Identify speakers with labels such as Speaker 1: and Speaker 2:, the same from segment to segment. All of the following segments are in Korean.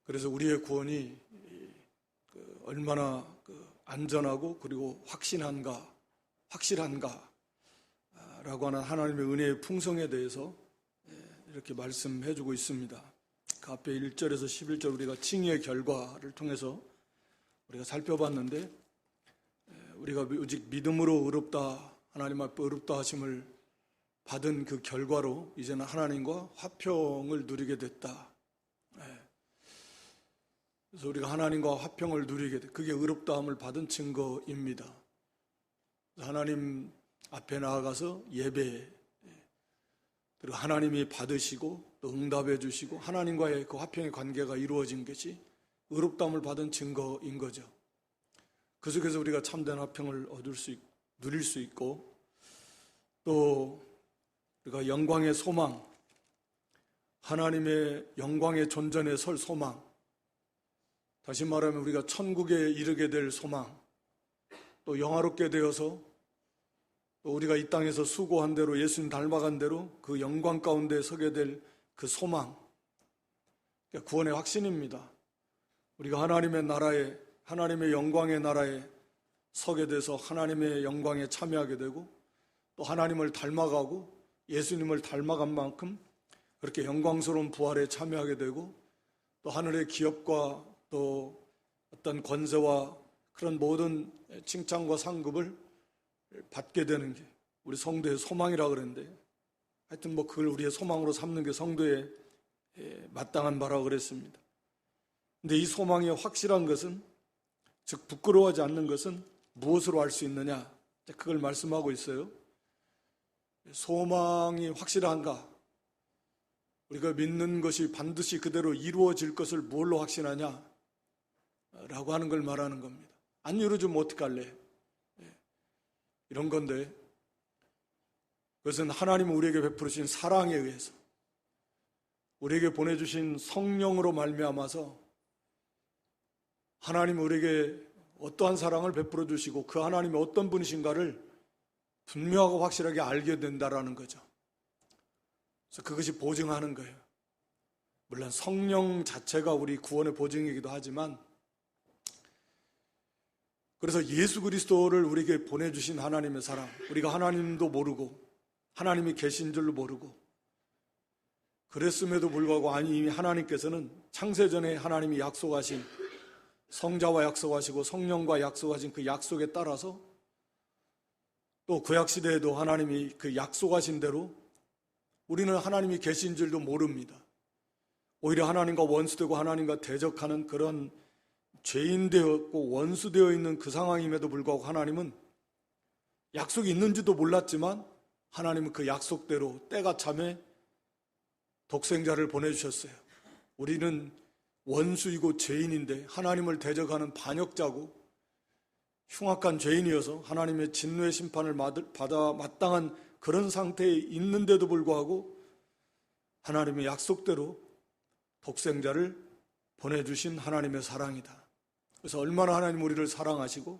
Speaker 1: 그래서 우리의 구원이 얼마나 안전하고 그리고 확실한가 라고 하는 하나님의 은혜의 풍성에 대해서 이렇게 말씀해 주고 있습니다. 그 앞에 1절에서 11절 우리가 칭의의 결과를 통해서 우리가 살펴봤는데, 우리가 오직 믿음으로 의롭다, 하나님 앞에 의롭다 하심을 받은 그 결과로 이제는 하나님과 화평을 누리게 됐다. 그래서 우리가 하나님과 화평을 누리게 돼, 그게 의롭다함을 받은 증거입니다. 하나님 앞에 나아가서 예배, 그리고 하나님이 받으시고 또 응답해 주시고 하나님과의 그 화평의 관계가 이루어진 것이 의롭다함을 받은 증거인 거죠. 그 속에서 우리가 참된 화평을 누릴 수 있고, 또 우리가 영광의 소망, 하나님의 영광의 존전에 설 소망, 다시 말하면 우리가 천국에 이르게 될 소망, 또 영화롭게 되어서 또 우리가 이 땅에서 수고한 대로 예수님 닮아간 대로 그 영광 가운데 서게 될 그 소망, 구원의 확신입니다. 우리가 하나님의 나라에, 하나님의 영광의 나라에 서게 돼서 하나님의 영광에 참여하게 되고, 또 하나님을 닮아가고 예수님을 닮아간 만큼 그렇게 영광스러운 부활에 참여하게 되고, 또 하늘의 기업과 또 어떤 권세와 그런 모든 칭찬과 상급을 받게 되는 게 우리 성도의 소망이라고 그랬는데, 하여튼 그걸 우리의 소망으로 삼는 게 성도의 마땅한 바라고 그랬습니다. 근데 이 소망이 확실한 것은, 즉 부끄러워하지 않는 것은 무엇으로 알 수 있느냐, 그걸 말씀하고 있어요. 소망이 확실한가? 우리가 믿는 것이 반드시 그대로 이루어질 것을 뭘로 확신하냐? 라고 하는 걸 말하는 겁니다. 안 이루어지면 어떡할래? 이런 건데, 그것은 하나님은 우리에게 베푸신 사랑에 의해서, 우리에게 보내주신 성령으로 말미암아서 하나님은 우리에게 어떠한 사랑을 베풀어 주시고 그 하나님이 어떤 분이신가를 분명하고 확실하게 알게 된다라는 거죠. 그래서 그것이 보증하는 거예요. 물론 성령 자체가 우리 구원의 보증이기도 하지만, 그래서 예수 그리스도를 우리에게 보내주신 하나님의 사랑, 우리가 하나님도 모르고 하나님이 계신 줄로 모르고 그랬음에도 불구하고, 아니 이미 하나님께서는 창세전에 하나님이 약속하신, 성자와 약속하시고 성령과 약속하신 그 약속에 따라서 또 구약시대에도 하나님이 그 약속하신 대로 우리는 하나님이 계신 줄도 모릅니다. 오히려 하나님과 원수되고 하나님과 대적하는 그런 죄인 되었고 원수 되어 있는 그 상황임에도 불구하고 하나님은 약속이 있는지도 몰랐지만 하나님은 그 약속대로 때가 참에 독생자를 보내주셨어요. 우리는 원수이고 죄인인데 하나님을 대적하는 반역자고 흉악한 죄인이어서 하나님의 진노의 심판을 받아 마땅한 그런 상태에 있는데도 불구하고 하나님의 약속대로 독생자를 보내주신 하나님의 사랑이다. 그래서 얼마나 하나님 우리를 사랑하시고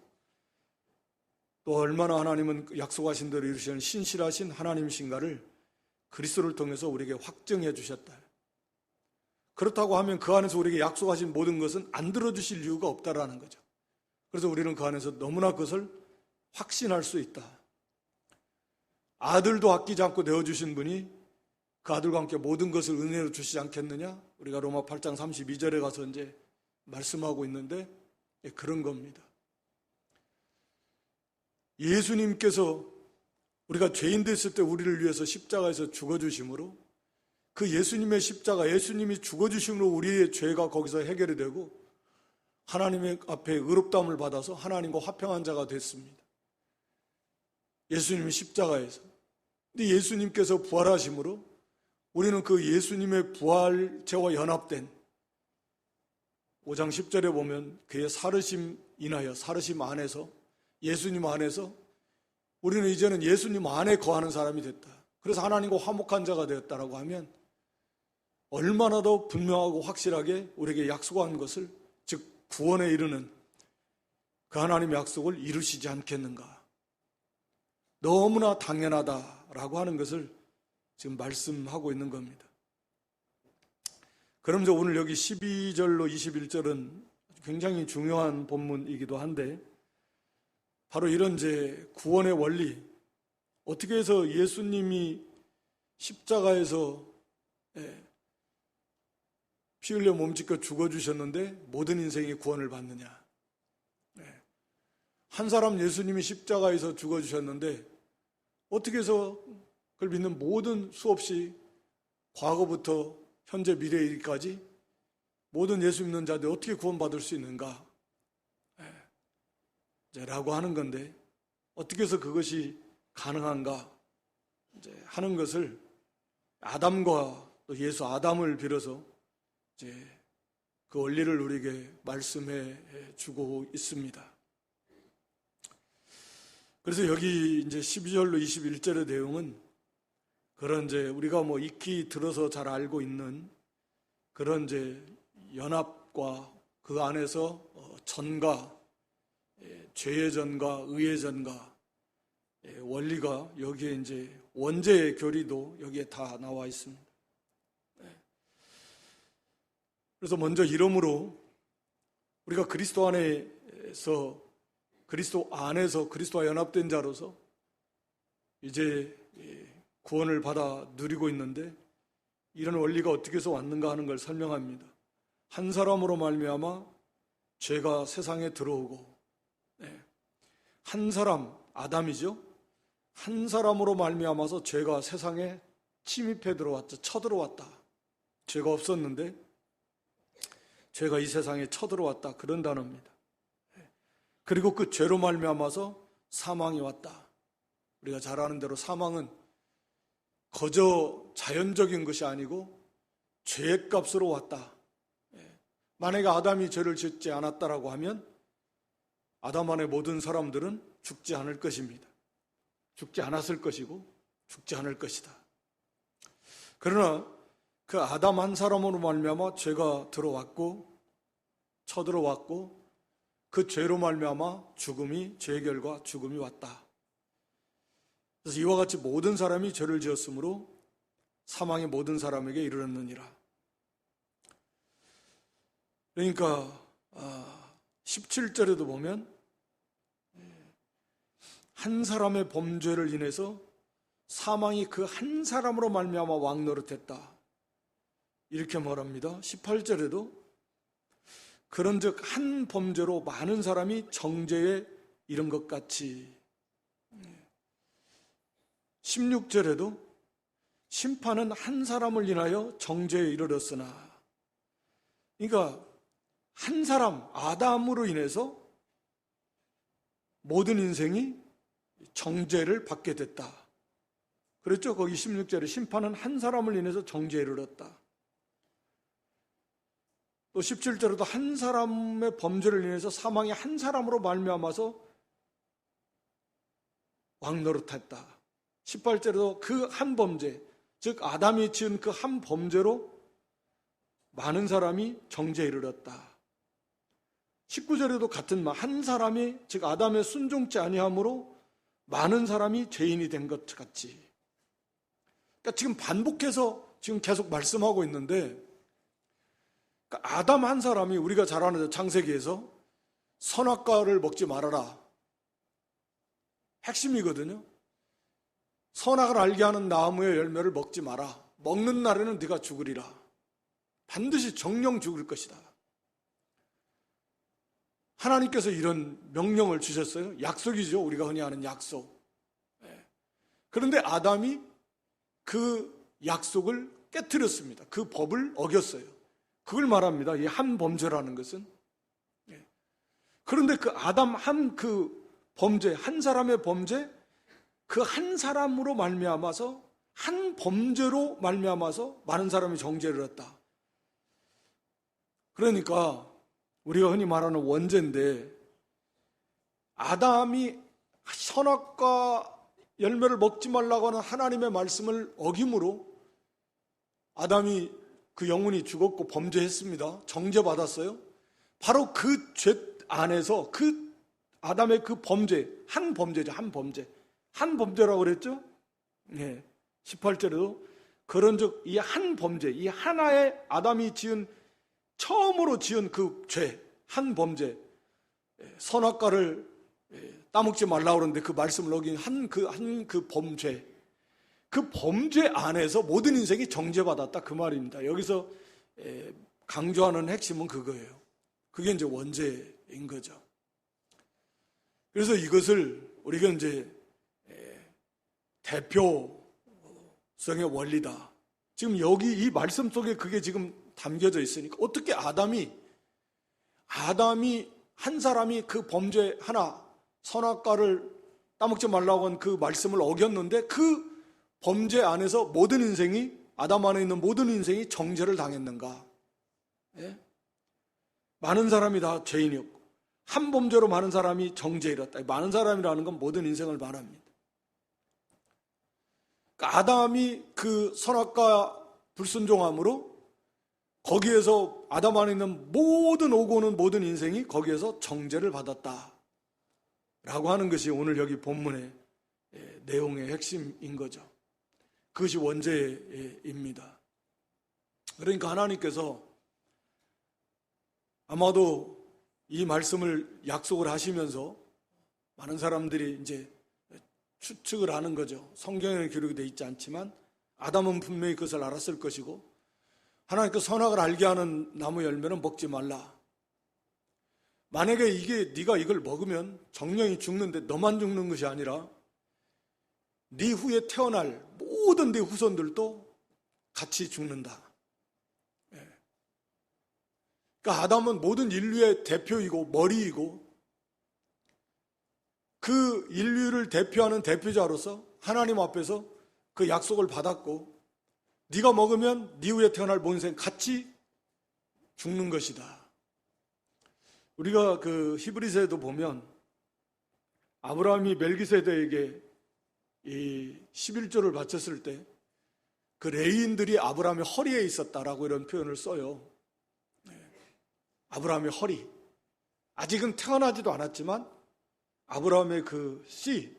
Speaker 1: 또 얼마나 하나님은 약속하신 대로 이루시는 신실하신 하나님이신가를 그리스도를 통해서 우리에게 확증해 주셨다. 그렇다고 하면 그 안에서 우리에게 약속하신 모든 것은 안 들어주실 이유가 없다라는 거죠. 그래서 우리는 그 안에서 너무나 그것을 확신할 수 있다. 아들도 아끼지 않고 내어주신 분이 그 아들과 함께 모든 것을 은혜로 주시지 않겠느냐? 우리가 로마 8장 32절에 가서 이제 말씀하고 있는데 그런 겁니다. 예수님께서 우리가 죄인 됐을 때 우리를 위해서 십자가에서 죽어주심으로, 그 예수님의 십자가, 예수님이 죽어주심으로 우리의 죄가 거기서 해결이 되고 하나님의 앞에 의롭다함을 받아서 하나님과 화평한 자가 됐습니다. 예수님의 십자가에서. 근데 예수님께서 부활하심으로 우리는 그 예수님의 부활체와 연합된 5장 10절에 보면 그의 사르심 인하여, 사르심 안에서, 예수님 안에서 우리는 이제는 예수님 안에 거하는 사람이 됐다. 그래서 하나님과 화목한 자가 되었다라고 하면 얼마나 더 분명하고 확실하게 우리에게 약속한 것을, 즉 구원에 이르는 그 하나님의 약속을 이루시지 않겠는가. 너무나 당연하다라고 하는 것을 지금 말씀하고 있는 겁니다. 그러면서 오늘 여기 12절로 21절은 굉장히 중요한 본문이기도 한데, 바로 이런 이제 구원의 원리, 어떻게 해서 예수님이 십자가에서 피 흘려 몸짓고 죽어주셨는데 모든 인생이 구원을 받느냐. 한 사람 예수님이 십자가에서 죽어주셨는데 어떻게 해서 그걸 믿는 모든 수없이 과거부터 현재 미래일까지 모든 예수 믿는 자들 어떻게 구원받을 수 있는가? 라고 하는 건데, 어떻게 해서 그것이 가능한가? 이제 하는 것을 아담과 또 예수 아담을 빌어서 이제 그 원리를 우리에게 말씀해 주고 있습니다. 그래서 여기 이제 12절로 21절의 내용은 그런 이제 우리가 뭐 익히 들어서 잘 알고 있는 그런 이제 연합과 그 안에서 전과 죄의 전과 의의 전과 원리가 여기에 이제 원죄의 교리도 여기에 다 나와 있습니다. 그래서 먼저 이러므로 우리가 그리스도 안에서 그리스도와 연합된 자로서 이제 구원을 받아 누리고 있는데, 이런 원리가 어떻게 해서 왔는가 하는 걸 설명합니다. 한 사람으로 말미암아 죄가 세상에 들어오고, 한 사람 아담이죠. 한 사람으로 말미암아서 죄가 세상에 침입해 들어왔죠. 쳐들어왔다. 죄가 없었는데 죄가 이 세상에 쳐들어왔다. 그런 단어입니다. 그리고 그 죄로 말미암아서 사망이 왔다. 우리가 잘 아는 대로 사망은 거저 자연적인 것이 아니고 죄의 값으로 왔다. 만약에 아담이 죄를 짓지 않았다라고 하면 아담 안의 모든 사람들은 죽지 않을 것입니다. 죽지 않았을 것이고 죽지 않을 것이다. 그러나 그 아담 한 사람으로 말미암아 죄가 들어왔고 쳐들어왔고 그 죄로 말미암아 죽음이, 죄의 결과 죽음이 왔다. 그래서 이와 같이 모든 사람이 죄를 지었으므로 사망이 모든 사람에게 이르렀느니라. 그러니까 17절에도 보면 한 사람의 범죄를 인해서 사망이 그 한 사람으로 말미암아 왕노릇했다. 이렇게 말합니다. 18절에도 그런즉 한 범죄로 많은 사람이 정죄에 이른 것 같이, 16절에도 심판은 한 사람을 인하여 정죄에 이르렀으나, 그러니까 한 사람 아담으로 인해서 모든 인생이 정죄를 받게 됐다. 그랬죠? 거기 16절에 심판은 한 사람을 인해서 정죄에 이르렀다. 또 17절에도 한 사람의 범죄를 인해서 사망이 한 사람으로 말미암아서 왕노릇했다. 18절에도 그 한 범죄, 즉 아담이 지은 그 한 범죄로 많은 사람이 정죄에 이르렀다. 19절에도 같은 말, 한 사람이, 즉 아담의 순종치 아니함으로 많은 사람이 죄인이 된 것 같이. 그러니까 지금 반복해서 지금 계속 말씀하고 있는데, 그러니까 아담 한 사람이, 우리가 잘 아는 창세기에서 선악과를 먹지 말아라, 핵심이거든요. 선악을 알게 하는 나무의 열매를 먹지 마라. 먹는 날에는 네가 죽으리라. 반드시 정령 죽을 것이다. 하나님께서 이런 명령을 주셨어요. 약속이죠. 우리가 흔히 아는 약속. 그런데 아담이 그 약속을 깨트렸습니다. 그 법을 어겼어요. 그걸 말합니다. 이 한 범죄라는 것은. 그런데 그 아담 그 범죄, 한 사람의 범죄, 그 한 사람으로 말미암아서, 한 범죄로 말미암아서 많은 사람이 정죄를 했다. 그러니까 우리가 흔히 말하는 원죄인데, 아담이 선악과 열매를 먹지 말라고 하는 하나님의 말씀을 어김으로 아담이 그 영혼이 죽었고 범죄했습니다. 정죄받았어요. 바로 그 죄 안에서 그 아담의 그 범죄, 한 범죄죠. 한 범죄. 한 범죄라고 그랬죠? 네. 18절에도 그런즉 이 한 범죄, 이 하나의 아담이 처음으로 지은 그 죄, 한 범죄, 선악과를 따먹지 말라고 그러는데 그 말씀을 어긴 그 범죄, 그 범죄 안에서 모든 인생이 정죄받았다 그 말입니다. 여기서 강조하는 핵심은 그거예요. 그게 이제 원죄인 거죠. 그래서 이것을 우리가 이제 대표성의 원리다. 지금 여기 이 말씀 속에 그게 지금 담겨져 있으니까 어떻게 아담이 한 사람이 그 범죄 하나, 선악과를 따먹지 말라고 한 그 말씀을 어겼는데 그 범죄 안에서 모든 인생이, 아담 안에 있는 모든 인생이 정죄를 당했는가? 예? 많은 사람이 다 죄인이었고 한 범죄로 많은 사람이 정죄에 이뤘다. 많은 사람이라는 건 모든 인생을 말합니다. 그러니까 아담이 그 선악과 불순종함으로 거기에서 아담 안에 있는 모든 오고 오는 모든 인생이 거기에서 정죄를 받았다 라고 하는 것이 오늘 여기 본문의 내용의 핵심인 거죠. 그것이 원죄입니다. 그러니까 하나님께서 아마도 이 말씀을 약속을 하시면서 많은 사람들이 이제 추측을 하는 거죠. 성경에 기록이 되어 있지 않지만 아담은 분명히 그것을 알았을 것이고 하나님께서 선악을 알게 하는 나무 열매는 먹지 말라. 만약에 네가 이걸 먹으면 정령이 죽는데 너만 죽는 것이 아니라 네 후에 태어날 모든 네 후손들도 같이 죽는다. 그러니까 아담은 모든 인류의 대표이고 머리이고 그 인류를 대표하는 대표자로서 하나님 앞에서 그 약속을 받았고 네가 먹으면 네 후에 태어날 모든 인생 같이 죽는 것이다. 우리가 그 히브리서에도 보면 아브라함이 멜기세덱에게 이 11조를 바쳤을 때 그 레위인들이 아브라함의 허리에 있었다라고 이런 표현을 써요. 아브라함의 허리. 아직은 태어나지도 않았지만 아브라함의 그 씨.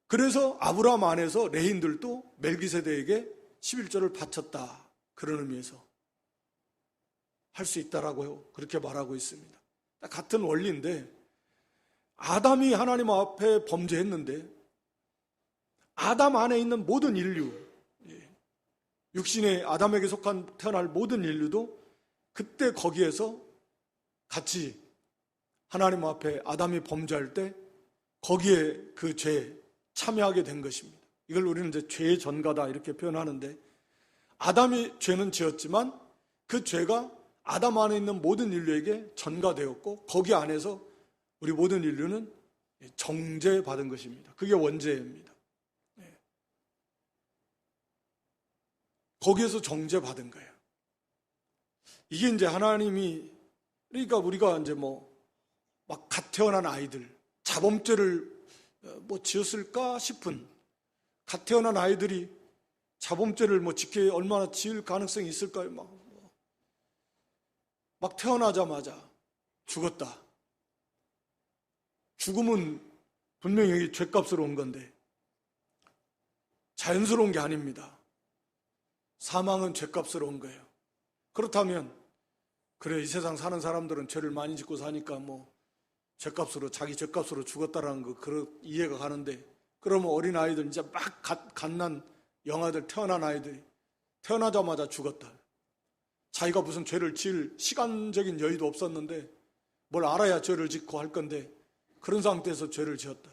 Speaker 1: 그래서 아브라함 안에서 레인들도 멜기세덱에게 11조를 바쳤다. 그런 의미에서 할 수 있다라고 그렇게 말하고 있습니다. 같은 원리인데 아담이 하나님 앞에 범죄했는데 아담 안에 있는 모든 인류, 육신의 아담에게 속한 태어날 모든 인류도 그때 거기에서 같이 하나님 앞에 아담이 범죄할 때 거기에 그 죄에 참여하게 된 것입니다. 이걸 우리는 이제 죄의 전가다 이렇게 표현하는데 아담이 죄는 지었지만 그 죄가 아담 안에 있는 모든 인류에게 전가되었고 거기 안에서 우리 모든 인류는 정죄받은 것입니다. 그게 원죄입니다. 거기에서 정죄받은 거예요. 이게 이제 하나님이, 그러니까 우리가 이제 막 갓 태어난 아이들, 자범죄를 지었을까 싶은, 갓 태어난 아이들이 자범죄를 얼마나 지을 가능성이 있을까요? 막 태어나자마자 죽었다. 죽음은 분명히 여기 죄값으로 온 건데, 자연스러운 게 아닙니다. 사망은 죄값으로 온 거예요. 그렇다면 그래 이 세상 사는 사람들은 죄를 많이 짓고 사니까 죄값으로 자기 죄값으로 죽었다라는 거 그런 이해가 가는데 그러면 어린 아이들 이제 막 갓난 영아들 태어난 아이들이 태어나자마자 죽었다. 자기가 무슨 죄를 지을 시간적인 여유도 없었는데 뭘 알아야 죄를 짓고 할 건데 그런 상태에서 죄를 지었다.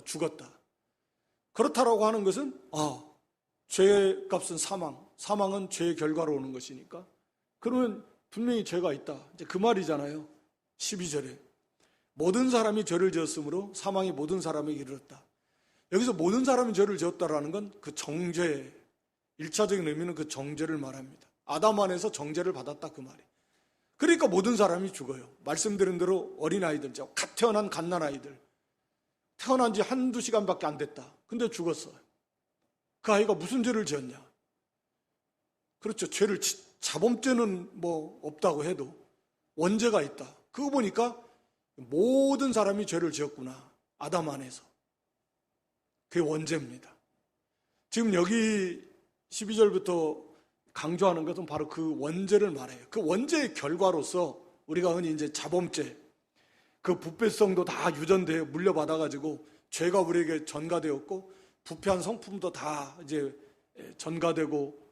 Speaker 1: 죽었다. 그렇다라고 하는 것은 죄의 값은 사망은 죄의 결과로 오는 것이니까 그러면 분명히 죄가 있다. 이제 그 말이잖아요. 12절에 모든 사람이 죄를 지었으므로 사망이 모든 사람에게 이르렀다. 여기서 모든 사람이 죄를 지었다라는 건 그 정죄, 1차적인 의미는 그 정죄를 말합니다. 아담 안에서 정죄를 받았다 그 말이. 그러니까 모든 사람이 죽어요. 말씀드린 대로 어린아이들, 갓 태어난 갓난아이들 태어난 지 한두 시간밖에 안 됐다. 근데 죽었어요. 그 아이가 무슨 죄를 지었냐? 그렇죠. 자범죄는 없다고 해도 원죄가 있다. 그거 보니까 모든 사람이 죄를 지었구나. 아담 안에서. 그게 원죄입니다. 지금 여기 12절부터 강조하는 것은 바로 그 원죄를 말해요. 그 원죄의 결과로서 우리가 흔히 이제 자범죄, 그 부패성도 다 유전되어 물려받아가지고 죄가 우리에게 전가되었고 부패한 성품도 다 이제 전가되고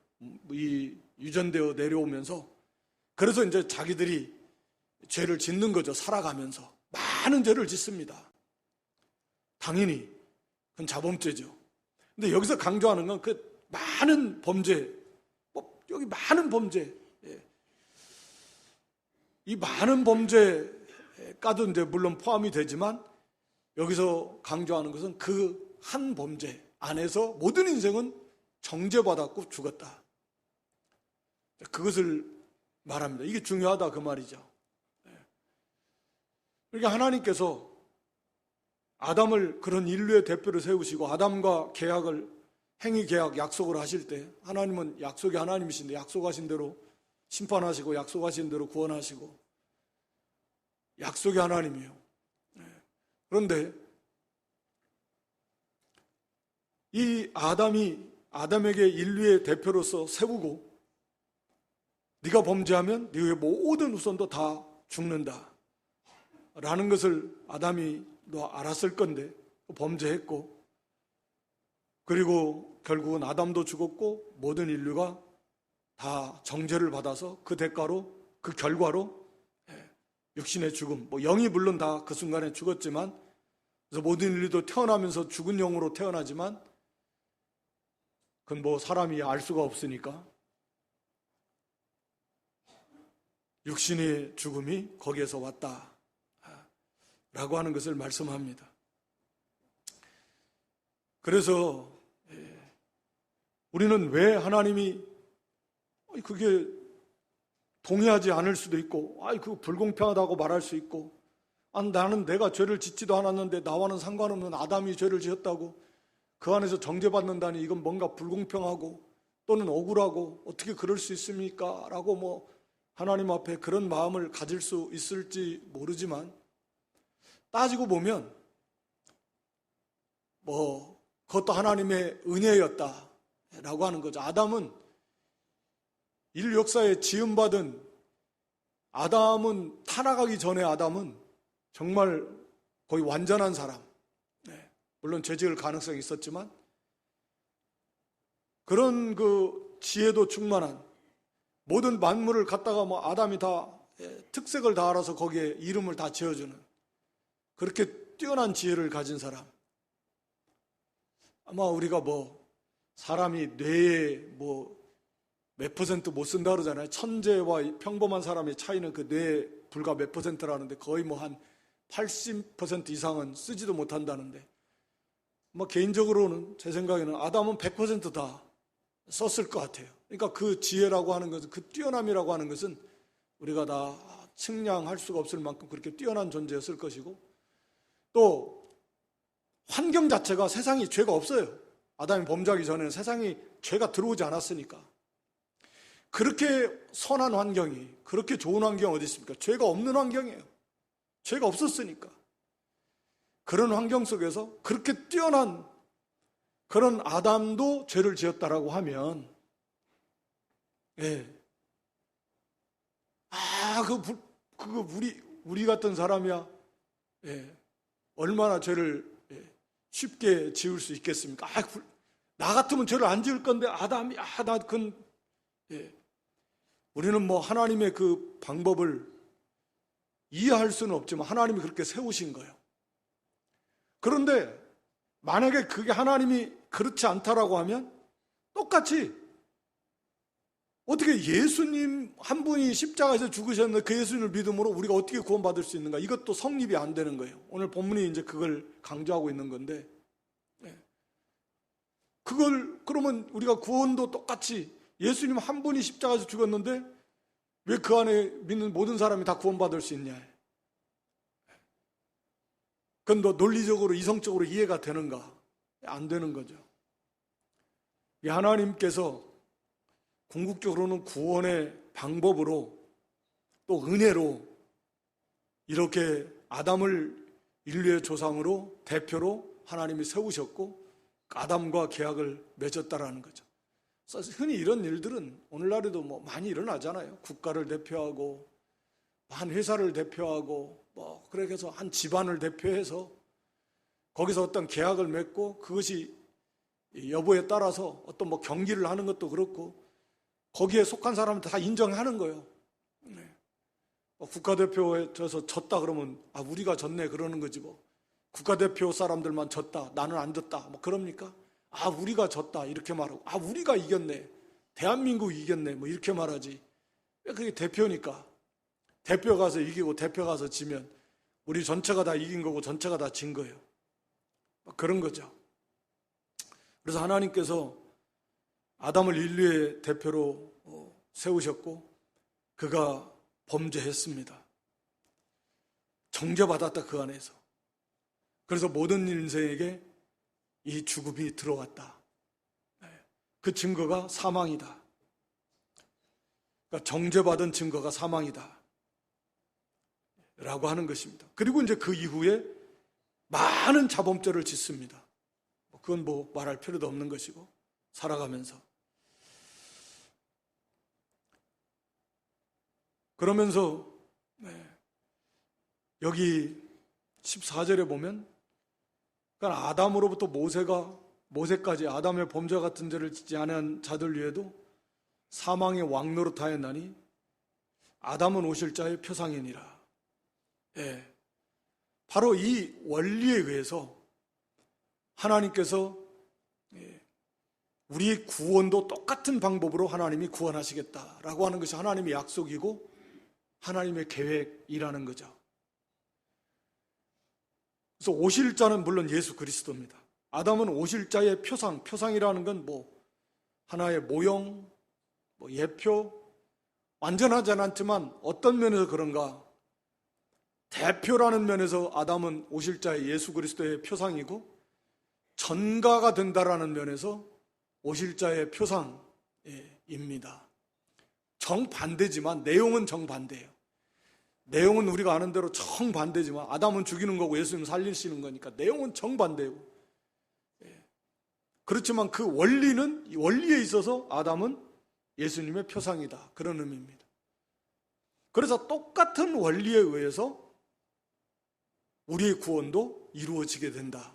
Speaker 1: 이 유전되어 내려오면서 그래서 이제 자기들이 죄를 짓는 거죠. 살아가면서 많은 죄를 짓습니다. 당연히 그건 자범죄죠. 근데 여기서 강조하는 건 그 많은 범죄, 여기 많은 범죄, 이 많은 범죄가도 이제 물론 포함이 되지만 여기서 강조하는 것은 그 한 범죄 안에서 모든 인생은 정죄받았고 죽었다. 그것을 말합니다. 이게 중요하다 그 말이죠. 그러니까 하나님께서 아담을 그런 인류의 대표로 세우시고 아담과 계약을 행위 계약 약속을 하실 때 하나님은 약속이 하나님이신데 약속하신 대로 심판하시고 약속하신 대로 구원하시고 약속이 하나님이에요. 그런데 이 아담에게 인류의 대표로서 세우고 네가 범죄하면 네의 모든 후손도 다 죽는다 라는 것을 아담이 알았을 건데 범죄했고 그리고 결국은 아담도 죽었고 모든 인류가 다 정죄를 받아서 그 대가로 그 결과로 육신의 죽음, 영이 물론 다 그 순간에 죽었지만 그래서 모든 인류도 태어나면서 죽은 영으로 태어나지만 그건 사람이 알 수가 없으니까 육신의 죽음이 거기에서 왔다 라고 하는 것을 말씀합니다. 그래서 우리는 왜 하나님이 그게 동의하지 않을 수도 있고 그거 불공평하다고 말할 수 있고 나는 내가 죄를 짓지도 않았는데 나와는 상관없는 아담이 죄를 지었다고 그 안에서 정죄받는다니 이건 뭔가 불공평하고 또는 억울하고 어떻게 그럴 수 있습니까? 라고 하나님 앞에 그런 마음을 가질 수 있을지 모르지만 따지고 보면 그것도 하나님의 은혜였다라고 하는 거죠. 아담은 인류 역사에 지음받은 아담은 타락하기 전에 아담은 정말 거의 완전한 사람. 물론 죄 지을 가능성이 있었지만 그런 그 지혜도 충만한 모든 만물을 갖다가 아담이 다 특색을 다 알아서 거기에 이름을 다 지어주는 그렇게 뛰어난 지혜를 가진 사람. 아마 우리가 사람이 뇌에 몇 퍼센트 못 쓴다 그러잖아요. 천재와 평범한 사람의 차이는 그 뇌 불과 몇 퍼센트라는데 거의 한 80% 이상은 쓰지도 못한다는데 개인적으로는 제 생각에는 아담은 100% 다 썼을 것 같아요. 그러니까 그 지혜라고 하는 것은 그 뛰어남이라고 하는 것은 우리가 다 측량할 수가 없을 만큼 그렇게 뛰어난 존재였을 것이고 또 환경 자체가 세상이 죄가 없어요. 아담이 범죄하기 전에는 세상이 죄가 들어오지 않았으니까 그렇게 선한 환경이 그렇게 좋은 환경 어디 있습니까? 죄가 없는 환경이에요. 죄가 없었으니까 그런 환경 속에서 그렇게 뛰어난 그런 아담도 죄를 지었다라고 하면 그거 우리 같은 사람이야 얼마나 죄를 쉽게 지을 수 있겠습니까? 나 같으면 죄를 안 지을 건데 아담이 우리는 하나님의 그 방법을 이해할 수는 없지만 하나님이 그렇게 세우신 거예요. 그런데 만약에 그게 하나님이 그렇지 않다라고 하면 똑같이 어떻게 예수님 한 분이 십자가에서 죽으셨는데 그 예수님을 믿음으로 우리가 어떻게 구원받을 수 있는가? 이것도 성립이 안 되는 거예요. 오늘 본문이 이제 그걸 강조하고 있는 건데 그걸 그러면 우리가 구원도 똑같이 예수님 한 분이 십자가에서 죽었는데 왜 그 안에 믿는 모든 사람이 다 구원받을 수 있냐? 그건 논리적으로 이성적으로 이해가 되는가? 안 되는 거죠. 하나님께서 궁극적으로는 구원의 방법으로 또 은혜로 이렇게 아담을 인류의 조상으로 대표로 하나님이 세우셨고 아담과 계약을 맺었다라는 거죠. 그래서 흔히 이런 일들은 오늘날에도 뭐 많이 일어나잖아요. 국가를 대표하고 한 회사를 대표하고 뭐 그렇게 해서 한 집안을 대표해서 거기서 어떤 계약을 맺고 그것이 여부에 따라서 어떤 뭐 경기를 하는 것도 그렇고 거기에 속한 사람은 다 인정하는 거예요. 국가대표에 져서 졌다 그러면 우리가 졌네 그러는 거지 뭐. 국가대표 사람들만 졌다 나는 안 졌다 뭐 그럽니까? 우리가 졌다 이렇게 말하고 우리가 이겼네 대한민국이 이겼네 뭐 이렇게 말하지. 그게 대표니까 대표 가서 이기고 대표 가서 지면 우리 전체가 다 이긴 거고 전체가 다 진 거예요. 그런 거죠. 그래서 하나님께서 아담을 인류의 대표로 세우셨고 그가 범죄했습니다. 정죄받았다 그 안에서. 그래서 모든 인생에게 이 죽음이 들어왔다. 그 증거가 사망이다. 그러니까 정죄받은 증거가 사망이다 라고 하는 것입니다. 그리고 이제 그 이후에 많은 자범죄를 짓습니다. 그건 뭐 말할 필요도 없는 것이고 살아가면서. 그러면서 여기 14절에 보면 그러니까 아담으로부터 모세까지 아담의 범죄와 같은 죄를 짓지 않은 자들 위에도 사망의 왕노릇하였나니 아담은 오실 자의 표상이니라. 바로 이 원리에 의해서 하나님께서 우리의 구원도 똑같은 방법으로 하나님이 구원하시겠다라고 하는 것이 하나님의 약속이고 하나님의 계획이라는 거죠. 그래서 오실 자는 물론 예수 그리스도입니다. 아담은 오실 자의 표상이라는 건 뭐 하나의 모형, 뭐 예표, 완전하진 않지만 어떤 면에서 그런가? 대표라는 면에서 아담은 오실 자의 예수 그리스도의 표상이고 전가가 된다라는 면에서 오실 자의 표상입니다. 정반대지만 내용은 정반대예요. 내용은 우리가 아는 대로 정반대지만 아담은 죽이는 거고 예수님은 살리시는 거니까 내용은 정반대고 그렇지만 그 원리에 있어서 아담은 예수님의 표상이다. 그런 의미입니다. 그래서 똑같은 원리에 의해서 우리의 구원도 이루어지게 된다.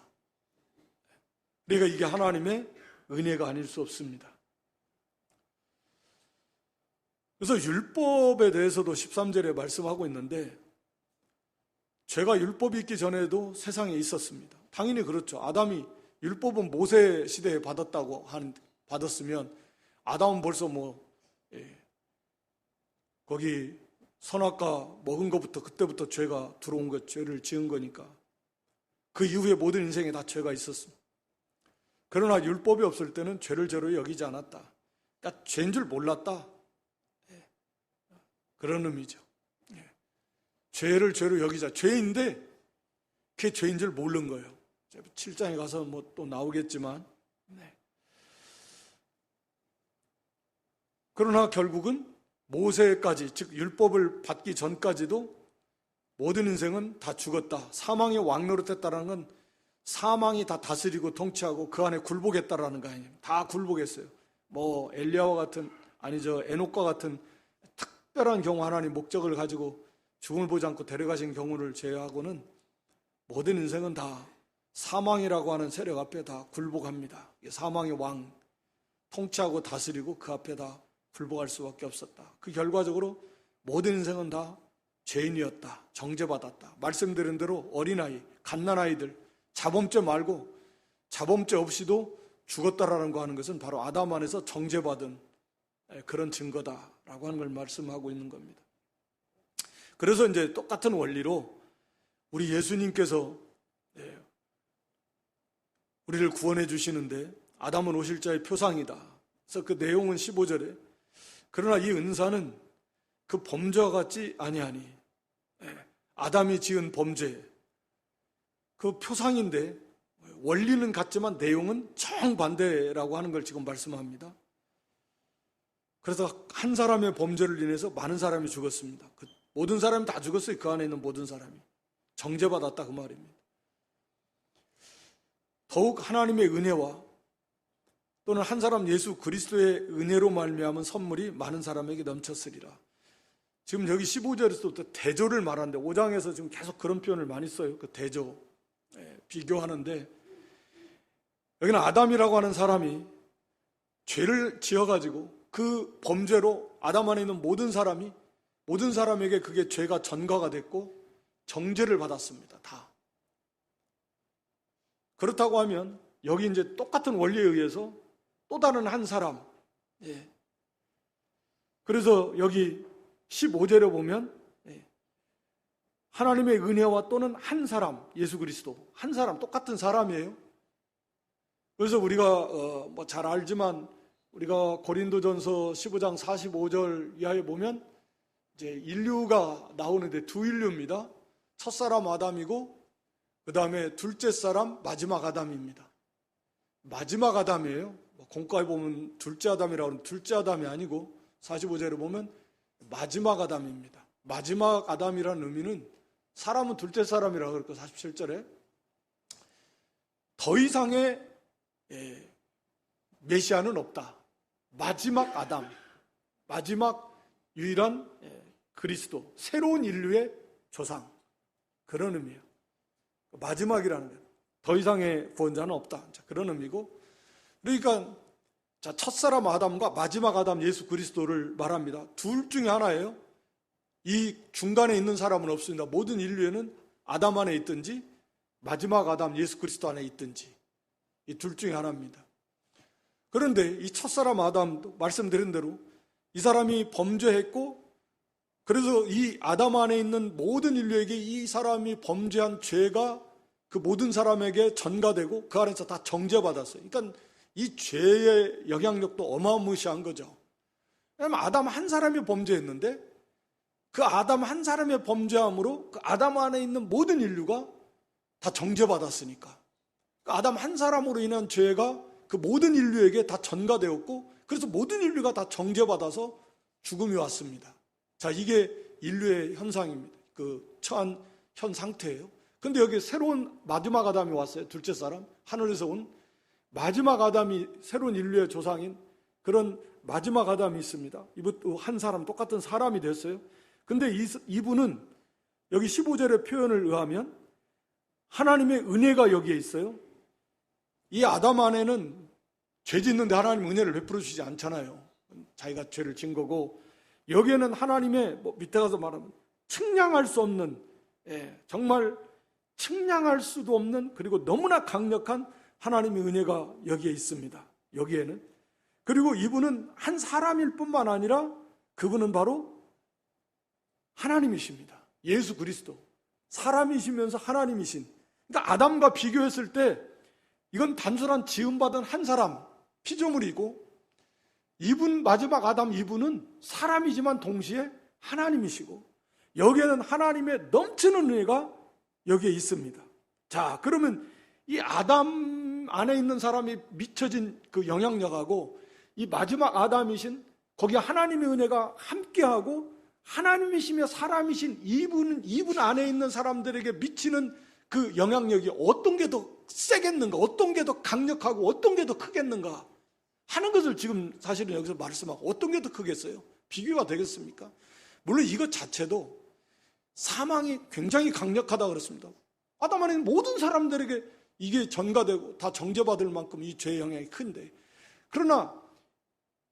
Speaker 1: 그러니까 이게 하나님의 은혜가 아닐 수 없습니다. 그래서 율법에 대해서도 13절에 말씀하고 있는데 죄가 율법이 있기 전에도 세상에 있었습니다. 당연히 그렇죠. 아담이 율법은 모세 시대에 받았으면 아담은 벌써 거기 선악과 먹은 것부터 그때부터 죄가 들어온 것, 죄를 지은 거니까 그 이후에 모든 인생에 다 죄가 있었습니다. 그러나 율법이 없을 때는 죄를 죄로 여기지 않았다. 그러니까 죄인 줄 몰랐다. 그런 의미죠. 죄를 죄로 여기자. 죄인데 그게 죄인 줄 모르는 거예요. 7장에 가서 또 나오겠지만 그러나 결국은 모세까지 즉 율법을 받기 전까지도 모든 인생은 다 죽었다. 사망의 왕노릇했다는 건 사망이 다 다스리고 통치하고 그 안에 굴복했다라는 거 아니에요. 다 굴복했어요. 엘리야와 같은 에녹과 같은 특별한 경우 하나님 목적을 가지고 죽음을 보지 않고 데려가신 경우를 제외하고는 모든 인생은 다 사망이라고 하는 세력 앞에 다 굴복합니다. 사망의 왕 통치하고 다스리고 그 앞에 다 굴복할 수밖에 없었다. 그 결과적으로 모든 인생은 다 죄인이었다. 정죄받았다. 말씀드린 대로 어린아이, 갓난아이들 자범죄 말고 자범죄 없이도 죽었다라는 거 하는 것은 바로 아담 안에서 정죄받은 그런 증거다라고 하는 걸 말씀하고 있는 겁니다. 그래서 이제 똑같은 원리로 우리 예수님께서 우리를 구원해 주시는데 아담은 오실 자의 표상이다. 그래서 그 내용은 15절에 그러나 이 은사는 그 범죄와 같지 아니하니 아담이 지은 범죄 그 표상인데 원리는 같지만 내용은 정반대라고 하는 걸 지금 말씀합니다. 그래서 한 사람의 범죄를 인해서 많은 사람이 죽었습니다. 모든 사람이 다 죽었어요. 그 안에 있는 모든 사람이 정죄받았다 그 말입니다. 더욱 하나님의 은혜와 또는 한 사람 예수 그리스도의 은혜로 말미암은 선물이 많은 사람에게 넘쳤으리라. 지금 여기 15절에서부터 대조를 말하는데 5장에서 지금 계속 그런 표현을 많이 써요. 그 대조, 비교하는데 여기는 아담이라고 하는 사람이 죄를 지어가지고 그 범죄로 아담 안에 있는 모든 사람에게 그게 죄가 전가가 됐고 정죄를 받았습니다. 다. 그렇다고 하면 여기 이제 똑같은 원리에 의해서 또 다른 한 사람, 그래서 여기 15절에 보면 하나님의 은혜와 또는 한 사람, 예수 그리스도, 한 사람, 똑같은 사람이에요. 그래서 우리가 잘 알지만 우리가 고린도전서 15장 45절 이하에 보면 이제 인류가 나오는데 두 인류입니다. 첫사람 아담이고 그 다음에 둘째 사람 마지막 아담입니다. 마지막 아담이에요. 공과에 보면 둘째 아담이라고 하면 둘째 아담이 아니고 45절에 보면 마지막 아담입니다. 마지막 아담이라는 의미는 사람은 둘째 사람이라고 그랬고 47절에 더 이상의 메시아는 없다. 마지막 아담, 마지막 유일한 그리스도, 새로운 인류의 조상, 그런 의미예요. 마지막이라는 거예요. 더 이상의 구원자는 없다. 그런 의미고, 그러니까 첫사람 아담과 마지막 아담 예수 그리스도를 말합니다. 둘 중에 하나예요. 이 중간에 있는 사람은 없습니다. 모든 인류에는 아담 안에 있든지 마지막 아담 예수 그리스도 안에 있든지 이 둘 중에 하나입니다. 그런데 이 첫사람 아담도 말씀드린 대로 이 사람이 범죄했고, 그래서 이 아담 안에 있는 모든 인류에게 이 사람이 범죄한 죄가 그 모든 사람에게 전가되고 그 안에서 다 정죄받았어요. 그러니까 이 죄의 영향력도 어마무시한 거죠. 왜냐하면 아담 한 사람이 범죄했는데 그 아담 한 사람의 범죄함으로 그 아담 안에 있는 모든 인류가 다 정죄받았으니까 그 아담 한 사람으로 인한 죄가 그 모든 인류에게 다 전가되었고, 그래서 모든 인류가 다 정죄받아서 죽음이 왔습니다. 자, 이게 인류의 현상입니다. 그 처한 현 상태예요. 근데 여기 새로운 마지막 아담이 왔어요. 둘째 사람, 하늘에서 온 마지막 아담이 새로운 인류의 조상인 그런 마지막 아담이 있습니다. 이것도 한 사람, 똑같은 사람이 됐어요. 근데 이분은 여기 15절의 표현을 의하면 하나님의 은혜가 여기에 있어요. 이 아담 안에는 죄 짓는데 하나님 은혜를 베풀어 주시지 않잖아요. 자기가 죄를 진 거고, 여기에는 하나님의 밑에 가서 말하면 측량할 수 없는, 정말 측량할 수도 없는, 그리고 너무나 강력한 하나님의 은혜가 여기에 있습니다. 여기에는. 그리고 이분은 한 사람일 뿐만 아니라 그분은 바로 하나님이십니다. 예수 그리스도. 사람이시면서 하나님이신. 그러니까 아담과 비교했을 때 이건 단순한 지음받은 한 사람, 피조물이고, 이분, 마지막 아담 이분은 사람이지만 동시에 하나님이시고, 여기에는 하나님의 넘치는 은혜가 여기에 있습니다. 자, 그러면 이 아담 안에 있는 사람이 미쳐진 그 영향력하고 이 마지막 아담이신 거기에 하나님의 은혜가 함께하고 하나님이시며 사람이신 이분 안에 있는 사람들에게 미치는 그 영향력이 어떤 게 더 세겠는가, 어떤 게 더 강력하고 어떤 게 더 크겠는가 하는 것을 지금 사실은 여기서 말씀하고, 어떤 게 더 크겠어요? 비교가 되겠습니까? 물론 이것 자체도 사망이 굉장히 강력하다 그랬습니다. 아담 안에 있는 모든 사람들에게 이게 전가되고 다 정죄받을 만큼 이 죄의 영향이 큰데, 그러나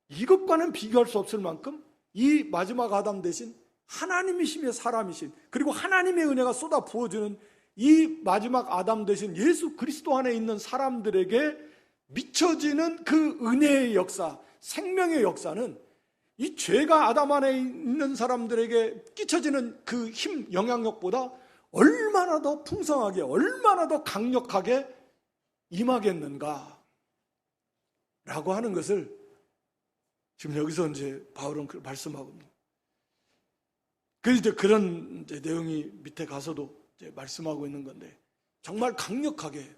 Speaker 1: 이것과는 비교할 수 없을 만큼 이 마지막 아담 대신 하나님이시며 사람이신, 그리고 하나님의 은혜가 쏟아 부어주는 이 마지막 아담 대신 예수 그리스도 안에 있는 사람들에게 미쳐지는 그 은혜의 역사, 생명의 역사는 이 죄가 아담 안에 있는 사람들에게 끼쳐지는 그 힘, 영향력보다 얼마나 더 풍성하게, 얼마나 더 강력하게 임하겠는가 라고 하는 것을 지금 여기서 이제 바울은 말씀하고 있습니다. 그래서 그런 이제 내용이 밑에 가서도 이제 말씀하고 있는 건데, 정말 강력하게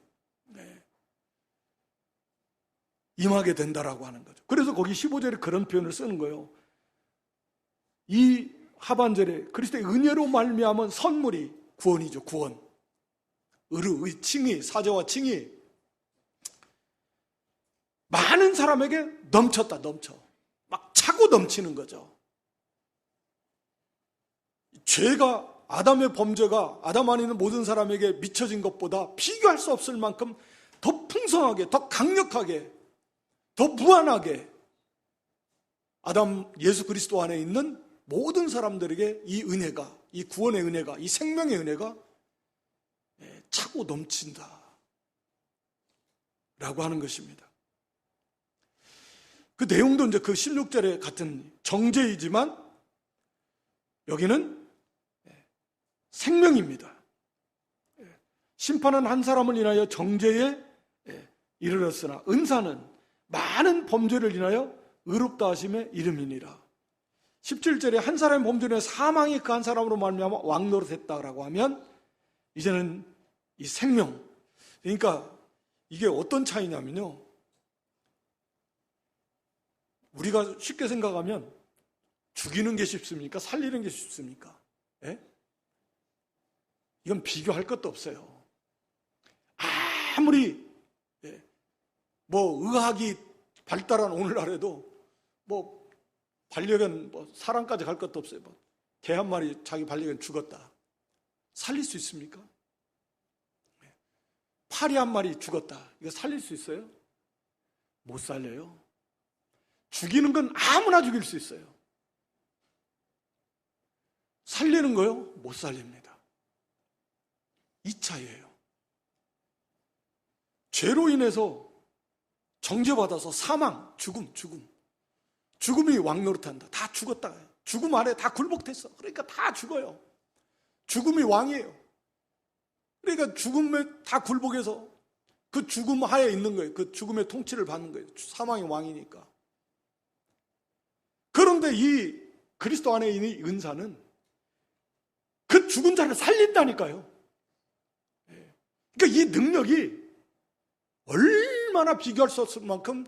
Speaker 1: 임하게 된다라고 하는 거죠. 그래서 거기 15절에 그런 표현을 쓰는 거예요. 이 하반절에 그리스도의 은혜로 말미암은 선물이 구원이죠. 구원. 칭의, 사죄와 칭의. 많은 사람에게 넘쳤다, 넘쳐. 막 차고 넘치는 거죠. 죄가, 아담의 범죄가 아담 안에 있는 모든 사람에게 미쳐진 것보다 비교할 수 없을 만큼 더 풍성하게, 더 강력하게, 더 무한하게 아담 예수 그리스도 안에 있는 모든 사람들에게 이 은혜가, 이 구원의 은혜가, 이 생명의 은혜가 차고 넘친다 라고 하는 것입니다. 그 내용도 이제 그 16절에 같은 정죄이지만 여기는 생명입니다. 심판은 한 사람을 인하여 정죄에 이르렀으나 은사는 많은 범죄를 인하여 의롭다 하심의 이름이니라. 17절에 한 사람의 범죄는 사망이 그 한 사람으로 말미암아 왕노릇했다라고 하면 이제는 이 생명, 그러니까 이게 어떤 차이냐면요, 우리가 쉽게 생각하면 죽이는 게 쉽습니까? 살리는 게 쉽습니까? 예? 이건 비교할 것도 없어요. 아무리 뭐 의학이 발달한 오늘날에도 뭐 반려견 뭐 사람까지 갈 것도 없어요. 뭐 개 한 마리 자기 반려견 죽었다. 살릴 수 있습니까? 파리 한 마리 죽었다. 이거 살릴 수 있어요? 못 살려요. 죽이는 건 아무나 죽일 수 있어요. 살리는 거요? 못 살립니다. 이 차이예요. 죄로 인해서 정죄받아서 사망, 죽음이 왕노릇한다. 다 죽었다. 죽음 아래 다 굴복됐어. 그러니까 다 죽어요. 죽음이 왕이에요. 그러니까 죽음에 다 굴복해서 그 죽음 하에 있는 거예요. 그 죽음의 통치를 받는 거예요. 사망이 왕이니까. 그런데 이 그리스도 안에 있는 은사는 그 죽은 자를 살린다니까요. 그러니까 이 능력이 얼마나 비교할 수 없을 만큼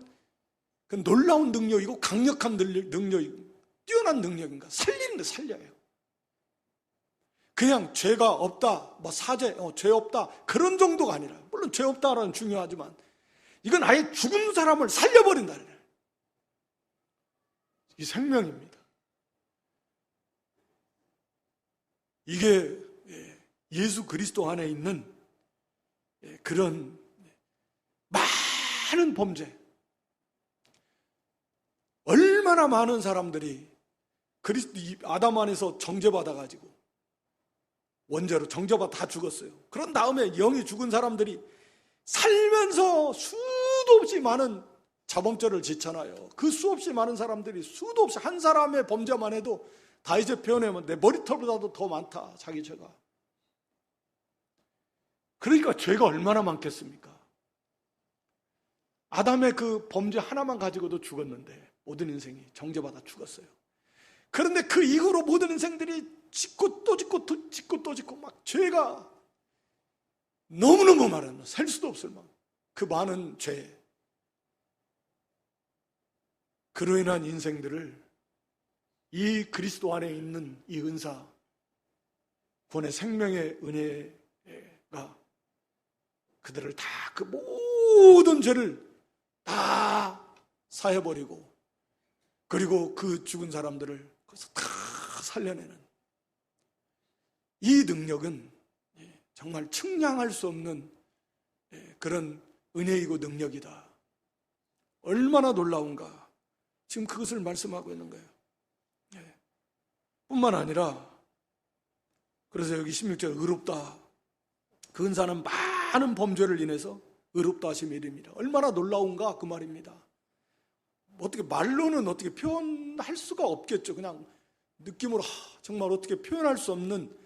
Speaker 1: 그 놀라운 능력이고 강력한 능력이고 뛰어난 능력인가. 살리는데 살려요. 그냥 죄가 없다, 뭐 사죄, 죄 없다 그런 정도가 아니라, 물론 죄 없다는 중요하지만 이건 아예 죽은 사람을 살려버린다. 이 생명입니다. 이게 예수 그리스도 안에 있는 그런 많은 범죄, 얼마나 많은 사람들이 아담 안에서 정죄받아가지고 원죄로 정죄받아 다 죽었어요. 그런 다음에 영이 죽은 사람들이 살면서 수도 없이 많은 자범죄를 짓잖아요. 그 수없이 많은 사람들이 수도 없이 한 사람의 범죄만 해도 다 이제 표현하면 내 머리털보다도 더 많다, 자기 죄가. 그러니까 죄가 얼마나 많겠습니까? 아담의 그 범죄 하나만 가지고도 죽었는데 모든 인생이 정죄받아 죽었어요. 그런데 그 이후로 모든 인생들이 짓고 또 짓고 또 짓고 또 짓고 막 죄가 너무너무 많은, 셀 수도 없을 만큼 그 많은 죄, 그로 인한 인생들을 이 그리스도 안에 있는 이 은사, 구원의 생명의 은혜가 그들을 다, 그 모든 죄를 다 사해버리고, 그리고 그 죽은 사람들을 거기서 다 살려내는 이 능력은 정말 측량할 수 없는 그런 은혜이고 능력이다. 얼마나 놀라운가. 지금 그것을 말씀하고 있는 거예요. 뿐만 아니라, 그래서 여기 16절 의롭다. 그 은사는 많은 범죄를 인해서 의롭다 하심의 이름이라. 얼마나 놀라운가 그 말입니다. 어떻게 말로는 어떻게 표현할 수가 없겠죠. 그냥 느낌으로 정말 어떻게 표현할 수 없는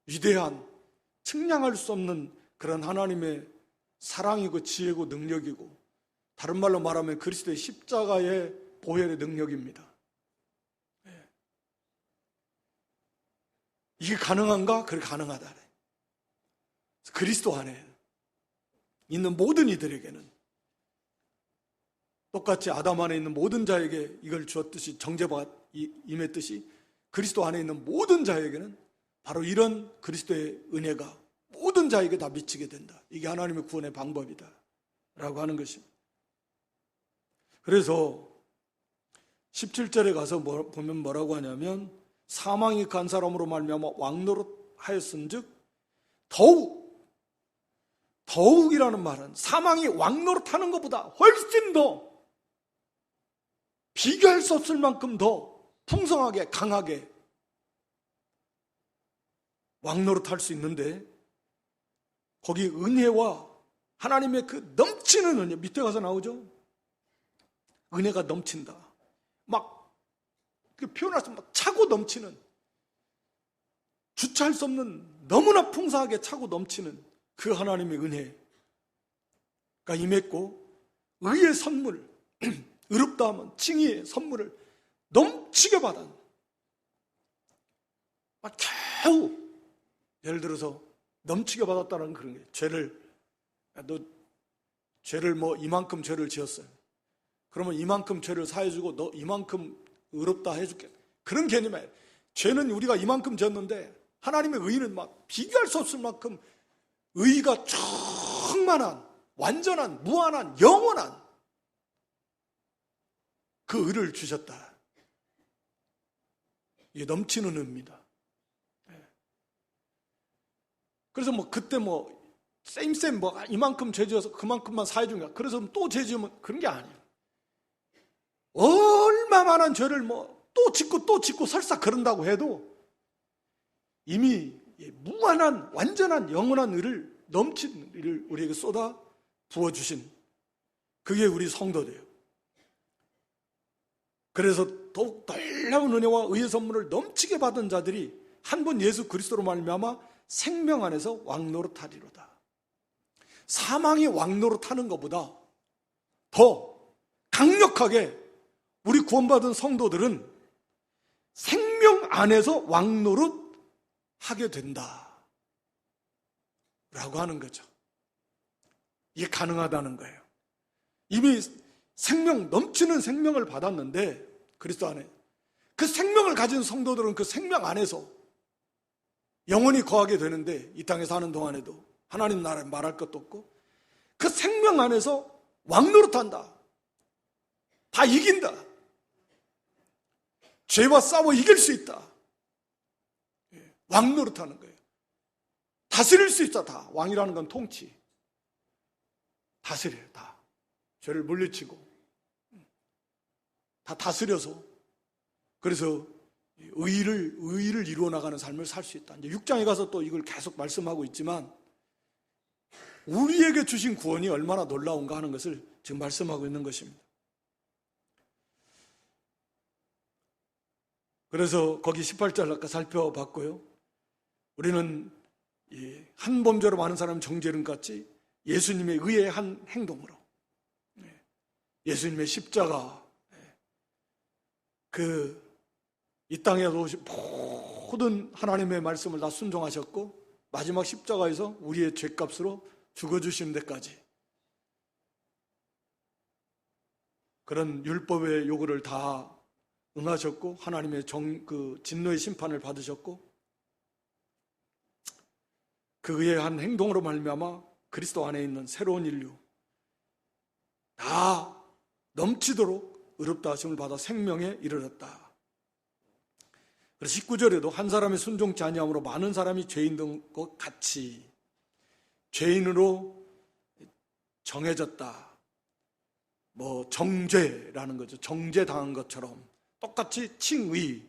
Speaker 1: 위대한, 측량할 수 없는 그런 하나님의 사랑이고 지혜고 능력이고, 다른 말로 말하면 그리스도의 십자가의 보혈의 능력입니다. 이게 가능한가? 그래, 가능하다. 그리스도 안에 있는 모든 이들에게는 똑같이 아담 안에 있는 모든 자에게 이걸 주었듯이, 정죄가 임했듯이 그리스도 안에 있는 모든 자에게는 바로 이런 그리스도의 은혜가 모든 자에게 다 미치게 된다. 이게 하나님의 구원의 방법이다 라고 하는 것입니다. 그래서 17절에 가서 보면 뭐라고 하냐면 사망이 간 사람으로 말미암아 왕노릇 하였은즉 더욱이라는 말은 사망이 왕노릇하는 것보다 훨씬 더 비교할 수 없을 만큼 더 풍성하게 강하게 왕노릇할 수 있는데 거기 은혜와 하나님의 그 넘치는 은혜 밑에 가서 나오죠. 은혜가 넘친다. 막 표현할 수 막 차고 넘치는 주체할 수 없는 너무나 풍성하게 차고 넘치는 그 하나님의 은혜가 임했고 의의 선물 의롭다 하면 칭의의 선물을 넘치게 받은 막 겨우 예를 들어서 넘치게 받았다는 그런 게 죄를 뭐 이만큼 죄를 지었어요. 그러면 이만큼 죄를 사해주고 너 이만큼 의롭다 해줄게. 그런 개념이 아니에요. 죄는 우리가 이만큼 졌는데 하나님의 의는 막 비교할 수 없을 만큼 의가 충만한 완전한 무한한 영원한 그 의를 주셨다. 이게 넘치는 의입니다. 그래서 뭐 그때 뭐 쌤 뭐 이만큼 죄 지어서 그만큼만 사해준 거야. 그래서 또 죄 지으면 그런 게 아니에요. 얼마만한 죄를 뭐 또 짓고 설사 그런다고 해도 이미 무한한 완전한 영원한 의를 넘친 의를 우리에게 쏟아 부어주신 그게 우리 성도돼요. 그래서 더욱 놀라운 은혜와 의의 선물을 넘치게 받은 자들이 한 번 예수 그리스도로 말미암아 생명 안에서 왕노릇하리로다. 사망이 왕노릇하는 것보다 더 강력하게 우리 구원받은 성도들은 생명 안에서 왕노릇하게 된다 라고 하는 거죠. 이게 가능하다는 거예요. 이미 생명 넘치는 생명을 받았는데 그리스도 안에 그 생명을 가진 성도들은 그 생명 안에서 영원히 거하게 되는데 이 땅에 사는 동안에도 하나님 나라에 말할 것도 없고 그 생명 안에서 왕노릇한다. 다 이긴다. 죄와 싸워 이길 수 있다. 왕노릇하는 거예요. 다스릴 수 있다. 다. 왕이라는 건 통치. 다스려요. 다. 죄를 물리치고 다 다스려서 그래서 의를 이루어 나가는 삶을 살 수 있다. 이제 6장에 가서 또 이걸 계속 말씀하고 있지만 우리에게 주신 구원이 얼마나 놀라운가 하는 것을 지금 말씀하고 있는 것입니다. 그래서 거기 18절 아까 살펴봤고요. 우리는 한 범죄로 많은 사람이 정죄를 같이 예수님의 의의 한 행동으로 예수님의 십자가 이 땅에 오신 모든 하나님의 말씀을 다 순종하셨고 마지막 십자가에서 우리의 죄값으로 죽어주시는 데까지 그런 율법의 요구를 다 응하셨고 하나님의 진노의 심판을 받으셨고 그 의의 한 행동으로 말미암아 그리스도 안에 있는 새로운 인류 다 넘치도록 의롭다 하심을 받아 생명에 이르렀다. 그래서 19절에도 한 사람의 순종치 아니함으로 많은 사람이 죄인 된 것 같이 죄인으로 정해졌다. 뭐 정죄라는 거죠. 정죄당한 것처럼 똑같이 칭의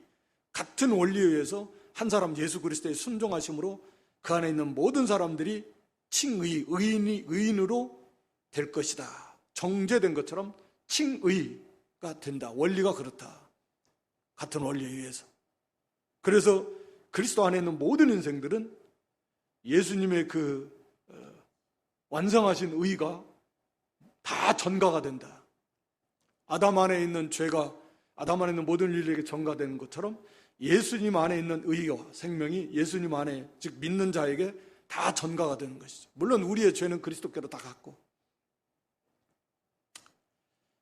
Speaker 1: 같은 원리에 의해서 한 사람 예수 그리스도의 순종하심으로 그 안에 있는 모든 사람들이 칭의, 의인으로 될 것이다. 정죄된 것처럼 칭의가 된다. 원리가 그렇다. 같은 원리에 의해서. 그래서 그리스도 안에 있는 모든 인생들은 예수님의 완성하신 의가 다 전가가 된다. 아담 안에 있는 죄가 아담 안에 있는 모든 인류에게 전가되는 것처럼 예수님 안에 있는 의와 생명이 예수님 안에 즉 믿는 자에게 다 전가가 되는 것이죠. 물론 우리의 죄는 그리스도께로 다 갔고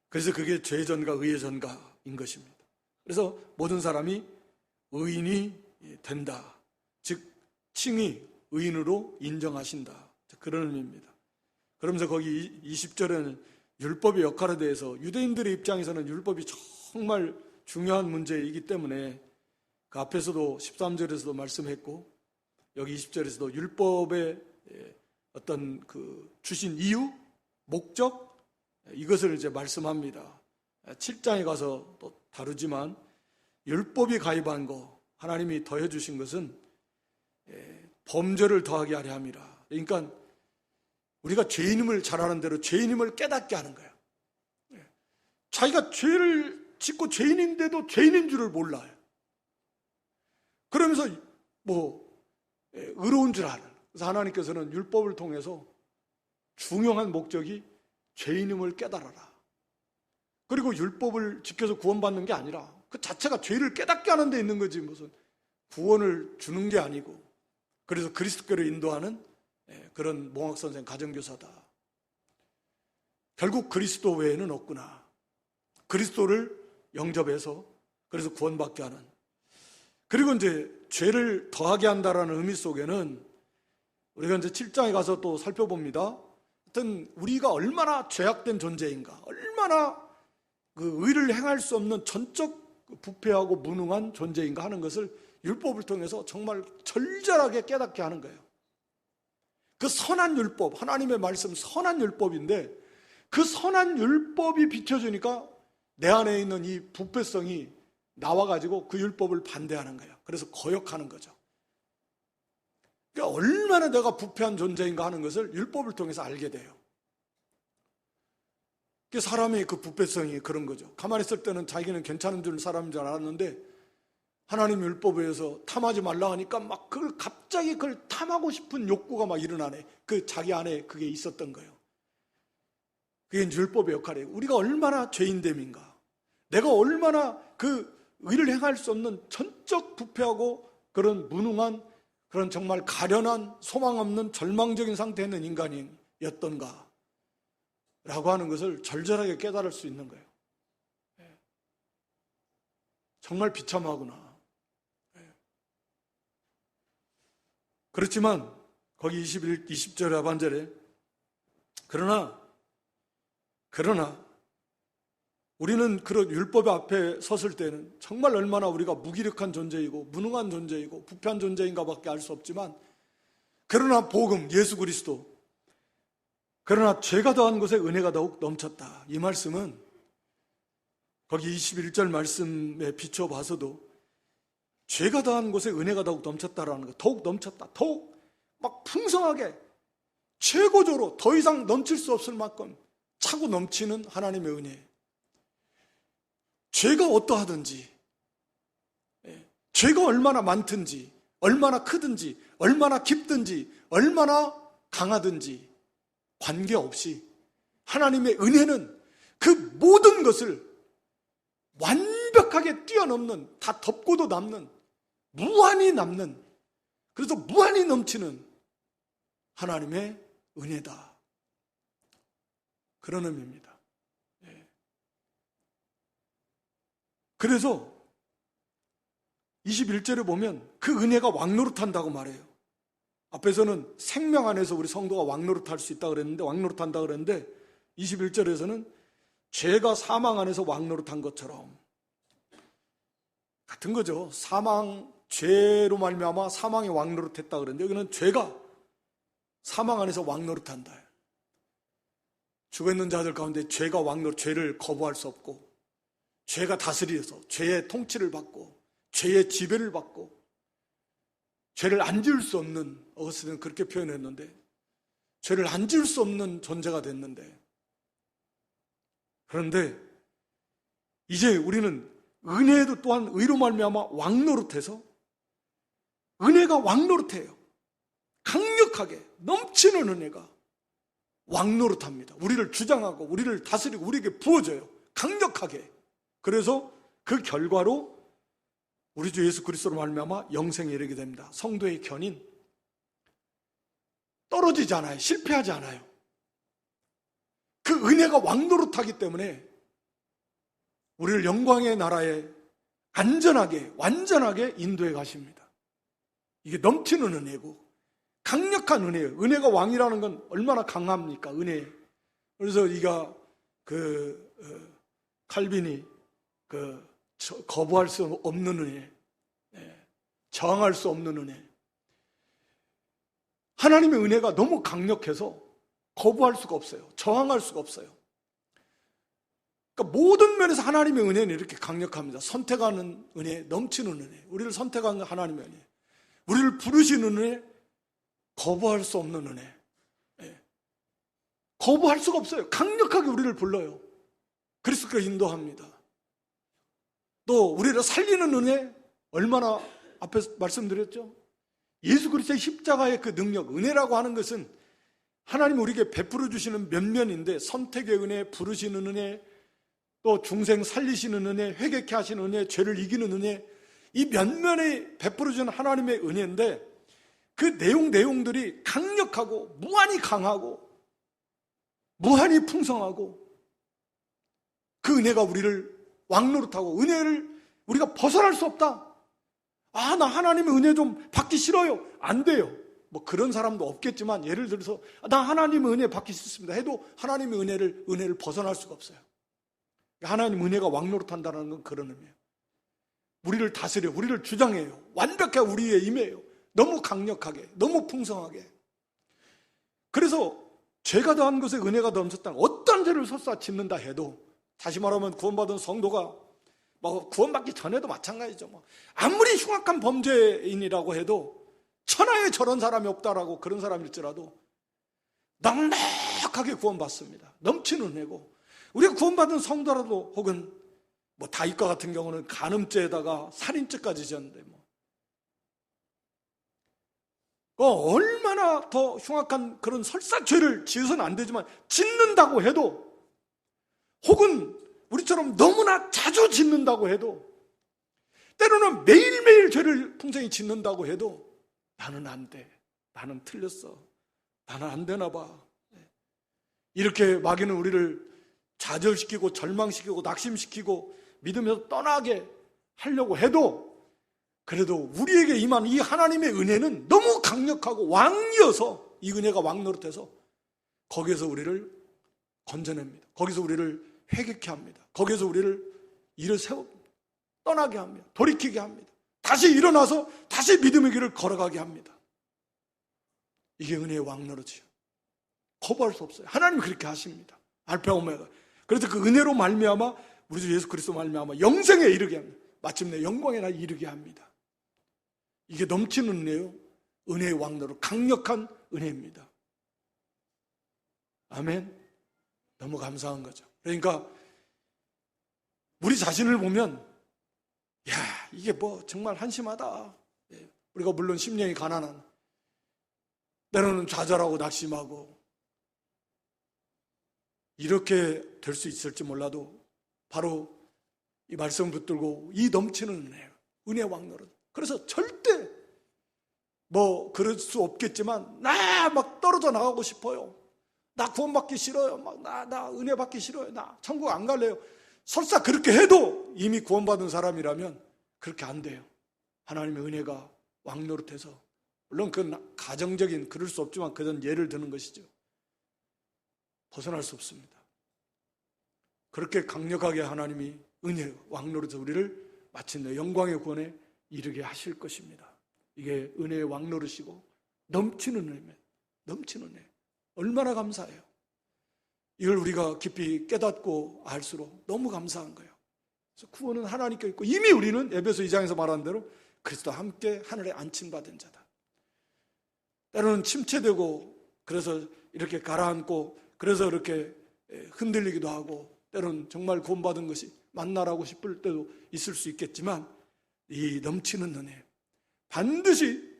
Speaker 1: 그래서 그게 죄의 전가, 의의 전가인 것입니다. 그래서 모든 사람이 의인이 된다. 즉 칭의, 의인으로 인정하신다. 그런 의미입니다. 그러면서 거기 20절에는 율법의 역할에 대해서 유대인들의 입장에서는 율법이 정말 중요한 문제이기 때문에 그 앞에서도 13절에서도 말씀했고 여기 20절에서도 율법의 어떤 그 주신 이유, 목적 이것을 이제 말씀합니다. 7장에 가서 또 다루지만 율법이 가입한 거 하나님이 더해 주신 것은 범죄를 더하게 하려 함이라. 그러니까 우리가 죄인임을 잘 아는 대로 죄인임을 깨닫게 하는 거예요. 자기가 죄를 짓고 죄인인데도 죄인인 줄을 몰라요. 그러면서 의로운 줄 아는. 그래서 하나님께서는 율법을 통해서 중요한 목적이 죄인임을 깨달아라. 그리고 율법을 지켜서 구원받는 게 아니라 그 자체가 죄를 깨닫게 하는 데 있는 거지 무슨 구원을 주는 게 아니고, 그래서 그리스도께로 인도하는 그런 몽학선생 가정교사다. 결국 그리스도 외에는 없구나. 그리스도를 영접해서 그래서 구원받게 하는. 그리고 이제 죄를 더하게 한다라는 의미 속에는 우리가 이제 7장에 가서 또 살펴봅니다. 하여튼 우리가 얼마나 죄악된 존재인가, 얼마나 그 의를 행할 수 없는 전적 부패하고 무능한 존재인가 하는 것을 율법을 통해서 정말 절절하게 깨닫게 하는 거예요. 그 선한 율법, 하나님의 말씀 선한 율법인데 그 선한 율법이 비춰주니까 내 안에 있는 이 부패성이 나와가지고 그 율법을 반대하는 거예요. 그래서 거역하는 거죠. 그러니까 얼마나 내가 부패한 존재인가 하는 것을 율법을 통해서 알게 돼요. 사람의 그 부패성이 그런 거죠. 가만히 있을 때는 자기는 괜찮은 사람인 줄 알았는데 하나님 율법에 의해서 탐하지 말라 하니까 막 그걸 갑자기 그걸 탐하고 싶은 욕구가 막 일어나네. 그 자기 안에 그게 있었던 거예요. 그게 율법의 역할이에요. 우리가 얼마나 죄인됨인가, 내가 얼마나 그 의를 행할 수 없는 전적 부패하고 그런 무능한 그런 정말 가련한 소망 없는 절망적인 상태에 있는 인간이었던가 라고 하는 것을 절절하게 깨달을 수 있는 거예요. 정말 비참하구나. 그렇지만 거기 20절의 하반절에 그러나 우리는 그런 율법 앞에 섰을 때는 정말 얼마나 우리가 무기력한 존재이고 무능한 존재이고 부패한 존재인가 밖에 알 수 없지만, 그러나 복음 예수 그리스도, 그러나 죄가 더한 곳에 은혜가 더욱 넘쳤다. 이 말씀은 거기 21절 말씀에 비춰봐서도 죄가 더한 곳에 은혜가 더욱 넘쳤다라는 거, 더욱 넘쳤다, 더욱 막 풍성하게 최고조로 더 이상 넘칠 수 없을 만큼 차고 넘치는 하나님의 은혜. 죄가 어떠하든지, 죄가 얼마나 많든지, 얼마나 크든지, 얼마나 깊든지, 얼마나 강하든지 관계없이 하나님의 은혜는 그 모든 것을 완벽하게 뛰어넘는, 다 덮고도 남는, 무한히 남는, 그래서 무한히 넘치는 하나님의 은혜다. 그런 의미입니다. 그래서 21절에 보면 그 은혜가 왕노릇한다고 말해요. 앞에서는 생명 안에서 우리 성도가 왕노릇할 수 있다 그랬는데, 왕노릇한다 그랬는데 21절에서는 죄가 사망 안에서 왕노릇한 것처럼 같은 거죠. 죄로 말미암아 사망이 왕노릇했다 그랬는데 여기는 죄가 사망 안에서 왕노릇한다. 죽어있는 자들 가운데 죄가 죄를 거부할 수 없고, 죄가 다스려서 죄의 통치를 받고 죄의 지배를 받고 죄를 안 지을 수 없는, 어거스틴은 그렇게 표현했는데 죄를 안 지을 수 없는 존재가 됐는데, 그런데 이제 우리는 은혜도 또한 의로 말미암아 왕노릇해서 은혜가 왕노릇해요. 강력하게 넘치는 은혜가 왕노릇합니다. 우리를 주장하고 우리를 다스리고 우리에게 부어져요. 강력하게. 그래서 그 결과로 우리 주 예수 그리스도로 말미암아 영생에 이르게 됩니다. 성도의 견인 떨어지지 않아요. 실패하지 않아요. 그 은혜가 왕노릇하기 때문에 우리를 영광의 나라에 안전하게 완전하게 인도해 가십니다. 이게 넘치는 은혜고 강력한 은혜예요. 은혜가 왕이라는 건 얼마나 강합니까? 은혜. 그래서 이가 칼빈이 거부할 수 없는 은혜, 저항할 수 없는 은혜. 하나님의 은혜가 너무 강력해서 거부할 수가 없어요. 저항할 수가 없어요. 그러니까 모든 면에서 하나님의 은혜는 이렇게 강력합니다. 선택하는 은혜, 넘치는 은혜, 우리를 선택한 하나님의 은혜, 우리를 부르시는 은혜, 거부할 수 없는 은혜. 거부할 수가 없어요. 강력하게 우리를 불러요. 그리스도께로 인도합니다. 또 우리를 살리는 은혜, 얼마나 앞에 말씀드렸죠? 예수 그리스도의 십자가의 그 능력, 은혜라고 하는 것은 하나님 우리에게 베풀어 주시는 면면인데, 선택의 은혜, 부르시는 은혜, 또 중생 살리시는 은혜, 회개케 하시는 은혜, 죄를 이기는 은혜, 이 면면에 베풀어 주는 하나님의 은혜인데, 그 내용들이 강력하고 무한히 강하고 무한히 풍성하고, 그 은혜가 우리를 왕노릇하고, 은혜를 우리가 벗어날 수 없다. 나 하나님의 은혜 좀 받기 싫어요. 안 돼요. 뭐 그런 사람도 없겠지만, 예를 들어서 나 하나님의 은혜 받기 싫습니다 해도 하나님의 은혜를 벗어날 수가 없어요. 하나님 은혜가 왕노릇한다는 건 그런 의미예요. 우리를 다스려, 우리를 주장해요. 완벽하게 우리에 임해요. 너무 강력하게, 너무 풍성하게. 그래서 죄가 더한 것에 은혜가 넘쳤다는, 어떤 죄를 설사 짓는다 해도, 다시 말하면 구원받은 성도가 구원받기 전에도 마찬가지죠. 아무리 흉악한 범죄인이라고 해도, 천하에 저런 사람이 없다라고 그런 사람일지라도 넉넉하게 구원받습니다. 넘치는 은혜고, 우리가 구원받은 성도라도, 혹은 다윗과 같은 경우는 간음죄에다가 살인죄까지 지었는데, 얼마나 더 흉악한 그런 설사죄를 지어서는 안 되지만, 짓는다고 해도, 혹은 우리처럼 너무나 자주 짓는다고 해도, 때로는 매일매일 죄를 풍성히 짓는다고 해도, 나는 안 돼, 나는 틀렸어, 나는 안 되나 봐, 이렇게 마귀는 우리를 좌절시키고 절망시키고 낙심시키고 믿으면서 떠나게 하려고 해도, 그래도 우리에게 임한 이 하나님의 은혜는 너무 강력하고 왕이어서, 이 은혜가 왕노릇해서 거기에서 우리를 건져냅니다. 거기서 우리를 회개케 합니다. 거기에서 우리를 일을 떠나게 합니다. 돌이키게 합니다. 다시 일어나서 다시 믿음의 길을 걸어가게 합니다. 이게 은혜의 왕노릇이요. 거부할 수 없어요. 하나님이 그렇게 하십니다. 알파 오메가. 그래서 그 은혜로 말미암아, 우리 주 예수 그리스도 말미암아 영생에 이르게 합니다. 마침내 영광에 나 이르게 합니다. 이게 넘치는 은혜요, 은혜의 왕노릇, 강력한 은혜입니다. 아멘. 너무 감사한 거죠. 그러니까 우리 자신을 보면, 이게 정말 한심하다. 우리가 물론 심령이 가난한, 때로는 좌절하고 낙심하고 이렇게 될 수 있을지 몰라도, 바로 이 말씀 붙들고 이 넘치는 은혜 왕노릇. 그래서 절대 그럴 수 없겠지만, 나 떨어져 나가고 싶어요. 나 구원받기 싫어요. 나 은혜 받기 싫어요. 나 천국 안 갈래요. 설사 그렇게 해도 이미 구원받은 사람이라면 그렇게 안 돼요. 하나님의 은혜가 왕노릇해서, 물론 그건 가정적인, 그럴 수 없지만 그건 예를 드는 것이죠. 벗어날 수 없습니다. 그렇게 강력하게 하나님이 은혜 왕노릇해서 우리를 마침내 영광의 구원에 이르게 하실 것입니다. 이게 은혜의 왕노릇이고 넘치는 은혜, 넘치는 은혜. 얼마나 감사해요. 이걸 우리가 깊이 깨닫고 알수록 너무 감사한 거예요. 그래서 구원은 하나님께 있고, 이미 우리는 에베소 2장에서 말한 대로 그리스도와 함께 하늘에 안침받은 자다. 때로는 침체되고, 그래서 이렇게 가라앉고, 그래서 이렇게 흔들리기도 하고, 때로는 정말 구원받은 것이 만나라고 싶을 때도 있을 수 있겠지만, 이 넘치는 은혜, 반드시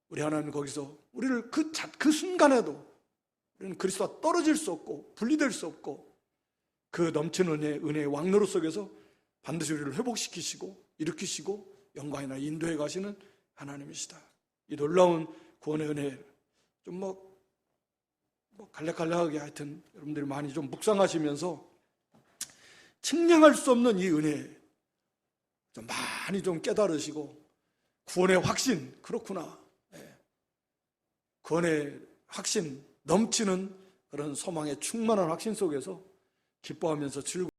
Speaker 1: 우리 하나님 거기서 우리를 그 순간에도 우리는 그리스도와 떨어질 수 없고 분리될 수 없고, 그 넘치는 은혜의 왕노릇 속에서 반드시 우리를 회복시키시고 일으키시고 영광이나 인도해 가시는 하나님이시다. 이 놀라운 구원의 은혜, 좀 갈래갈래하게 하여튼 여러분들이 많이 좀 묵상하시면서 측량할 수 없는 이 은혜 좀 많이 좀 깨달으시고, 구원의 확신, 그렇구나, 구원의 확신, 넘치는 그런 소망의 충만한 확신 속에서 기뻐하면서 즐거워